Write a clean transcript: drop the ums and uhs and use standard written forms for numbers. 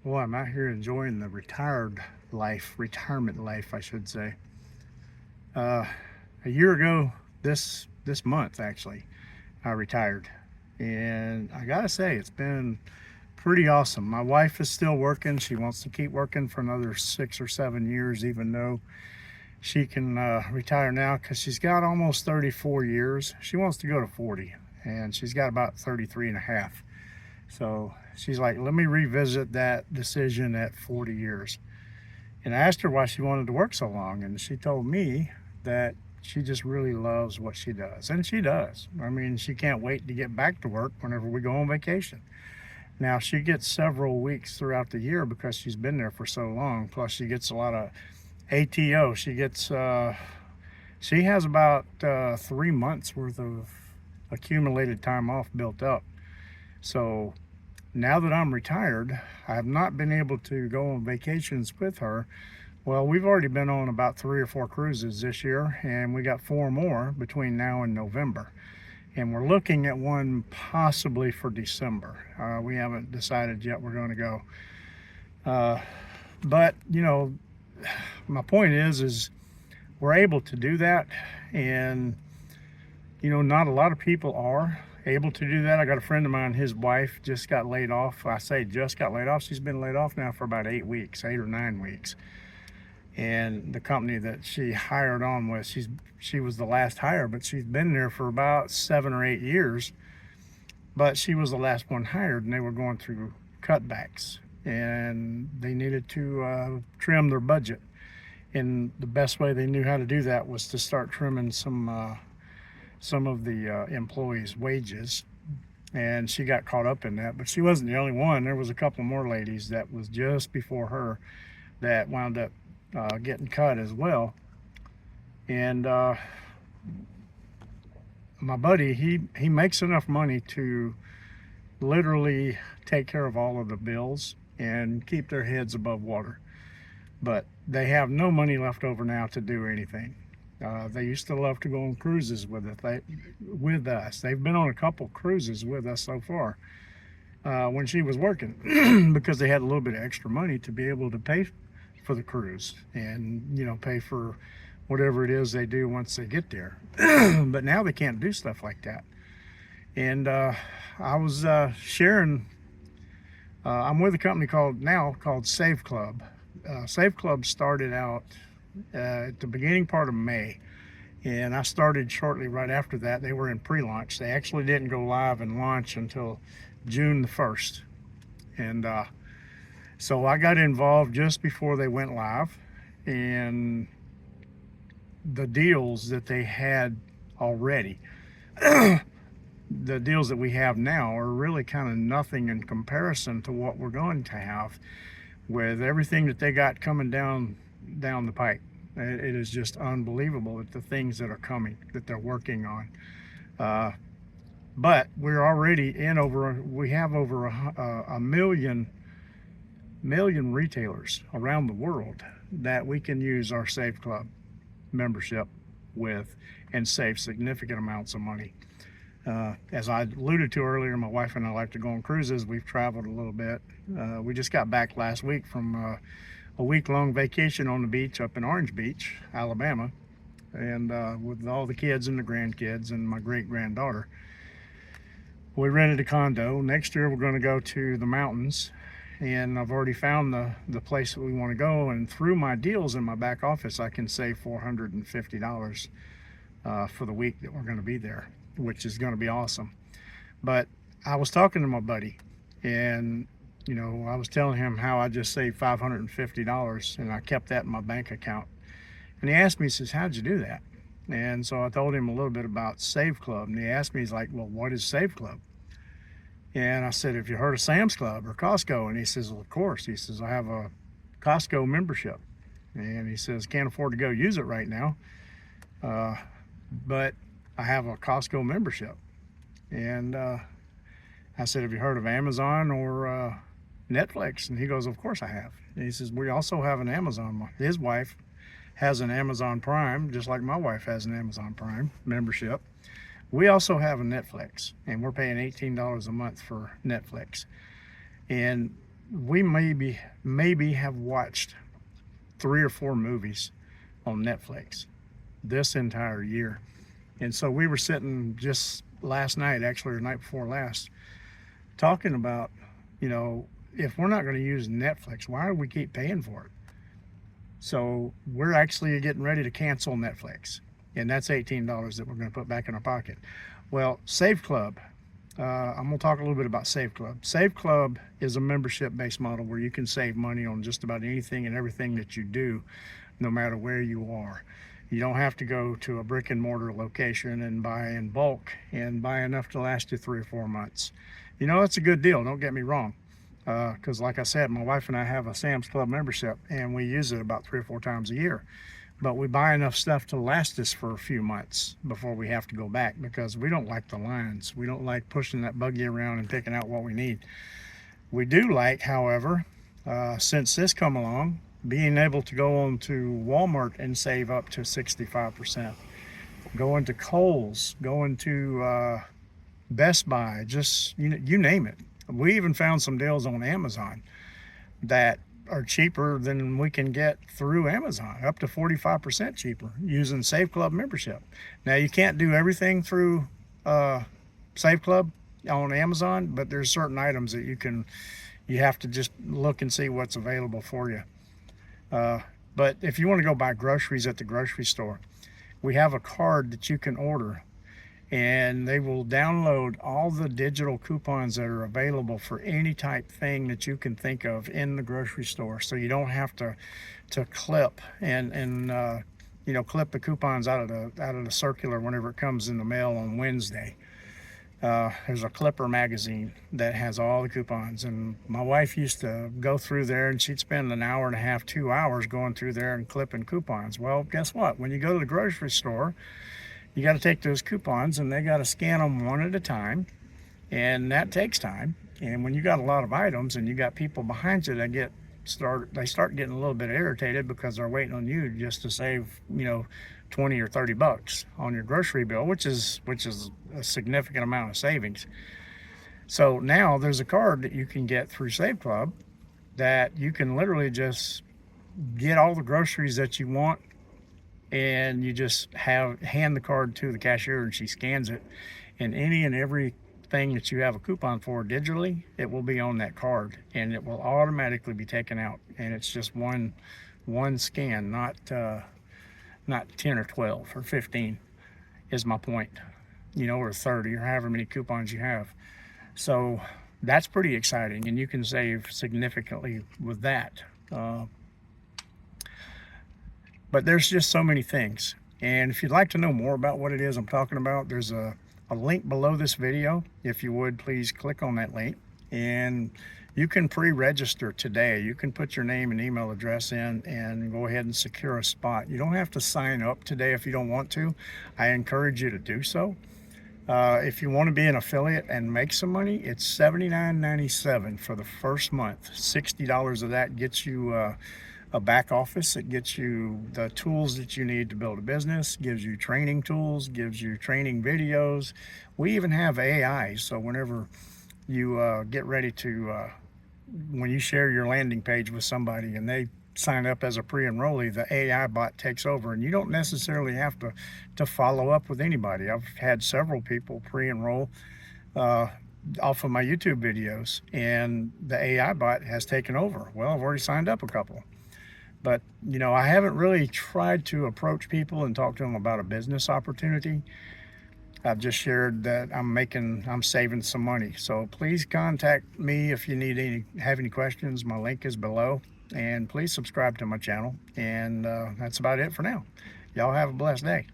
Well, I'm out here enjoying the retirement life, I should say. Uh, a year ago, this month actually, I retired, and I gotta say it's been pretty awesome. My wife is still working. She wants to keep working for another 6 or 7 years, even though she can retire now because she's got almost 34 years. She wants to go to 40, and she's got about 33 and a half. So she's like, let me revisit that decision at 40 years. And I asked her why she wanted to work so long, and she told me that she just really loves what she does. And she does. I mean, she can't wait to get back to work whenever we go on vacation. Now, she gets several weeks throughout the year because she's been there for so long. Plus, she gets a lot of ATO. She has about 3 months worth of accumulated time off built up. So now that I'm retired, I have not been able to go on vacations with her. Well, we've already been on about 3 or 4 cruises this year, and we got 4 more between now and November. And we're looking at one possibly for December. We haven't decided yet we're going to go. Uh, but, my point is we're able to do that. And, not a lot of people are able to do that. I got a friend of mine, his wife just got laid off. I say just got laid off. She's been laid off now for about 8 weeks, 8 or 9 weeks. And the company that she hired on with, she was the last hire, but she's been there for about 7 or 8 years. But she was the last one hired, and they were going through cutbacks, and they needed to trim their budget. And the best way they knew how to do that was to start trimming some of the employees' wages. And she got caught up in that, but she wasn't the only one. There was a couple more ladies that was just before her that wound up getting cut as well. And my buddy, he makes enough money to literally take care of all of the bills and keep their heads above water. But they have no money left over now to do anything. They used to love to go on cruises with us. They've been on a couple cruises with us so far when she was working because they had a little bit of extra money to be able to pay for the cruise and pay for whatever it is they do once they get there. But now they can't do stuff like that. And I was sharing. I'm with a company called Save Club. Save Club started out at the beginning part of May, and I started shortly right after that. They were in pre-launch. They actually didn't go live and launch until June the 1st. And so I got involved just before they went live, and the deals that they had already, the deals that we have now are really kind of nothing in comparison to what we're going to have with everything that they got coming down the pipe. It is just unbelievable at the things that are coming, that they're working on. But we're already we have over a million retailers around the world that we can use our Save Club membership with and save significant amounts of money. As I alluded to earlier, my wife and I like to go on cruises. We've traveled a little bit. We just got back last week from a week-long vacation on the beach up in Orange Beach, Alabama, and with all the kids and the grandkids and my great-granddaughter. We rented a condo. Next year we're going to go to the mountains, and I've already found the place that we want to go, and through my deals in my back office I can save $450 for the week that we're going to be there, which is going to be awesome. But I was talking to my buddy, and I was telling him how I just saved $550 and I kept that in my bank account. And he asked me, he says, how'd you do that? And so I told him a little bit about Save Club, and he asked me, he's like, well, what is Save Club? And I said, have you heard of Sam's Club or Costco? And he says, well, of course. He says, I have a Costco membership. And he says, can't afford to go use it right now, but I have a Costco membership. And I said, have you heard of Amazon or Netflix? And he goes, of course I have. And he says, we also have an Amazon. His wife has an Amazon Prime, just like my wife has an Amazon Prime membership. We also have a Netflix, and we're paying $18 a month for Netflix. And we maybe have watched 3 or 4 movies on Netflix this entire year. And so we were sitting just last night, actually, or the night before last, talking about, if we're not going to use Netflix, why do we keep paying for it? So we're actually getting ready to cancel Netflix, and that's $18 that we're going to put back in our pocket. Well, Save Club, I'm going to talk a little bit about Save Club. Save Club is a membership-based model where you can save money on just about anything and everything that you do, no matter where you are. You don't have to go to a brick and mortar location and buy in bulk and buy enough to last you 3 or 4 months. It's a good deal, don't get me wrong. Because like I said, my wife and I have a Sam's Club membership, and we use it about 3 or 4 times a year. But we buy enough stuff to last us for a few months before we have to go back, because we don't like the lines. We don't like pushing that buggy around and picking out what we need. We do like, however, since this come along, being able to go on to Walmart and save up to 65%. Going to Kohl's, going to Best Buy, just you name it. We even found some deals on Amazon that are cheaper than we can get through Amazon, up to 45% cheaper using Save Club membership. Now, you can't do everything through Save Club on Amazon, but there's certain items that you have to just look and see what's available for you. But if you want to go buy groceries at the grocery store, we have a card that you can order, and they will download all the digital coupons that are available for any type thing that you can think of in the grocery store. So you don't have to clip and clip the coupons out of the circular whenever it comes in the mail on Wednesday. There's a Clipper magazine that has all the coupons, and my wife used to go through there, and she'd spend an hour and a half, 2 hours going through there and clipping coupons. Well, guess what? When you go to the grocery store, you got to take those coupons, and they got to scan them one at a time, and that takes time. And when you got a lot of items and you got people behind you that they start getting a little bit irritated because they're waiting on you just to save 20 or 30 bucks on your grocery bill, which is a significant amount of savings. So now there's a card that you can get through Save Club that you can literally just get all the groceries that you want, and you just hand the card to the cashier, and she scans it, and any and everything that you have a coupon for digitally, it will be on that card, and it will automatically be taken out. And it's just one scan, not 10 or 12 or 15 is my point, or 30 or however many coupons you have. So that's pretty exciting, and you can save significantly with that. But there's just so many things. And if you'd like to know more about what it is I'm talking about, there's a link below this video. If you would, please click on that link, and you can pre-register today. You can put your name and email address in and go ahead and secure a spot. You don't have to sign up today if you don't want to. I encourage you to do so. If you want to be an affiliate and make some money, it's $79.97 for the first month. $60 of that gets you a back office. It gets you the tools that you need to build a business, gives you training tools, gives you training videos. We even have AI, so whenever you get ready to, when you share your landing page with somebody and they sign up as a pre-enrollee, the AI bot takes over, and you don't necessarily have to follow up with anybody. I've had several people pre-enroll off of my YouTube videos, and the AI bot has taken over. Well, I've already signed up a couple. But, I haven't really tried to approach people and talk to them about a business opportunity. I've just shared that I'm saving some money. So please contact me if you have any questions. My link is below, and please subscribe to my channel. And that's about it for now. Y'all have a blessed day.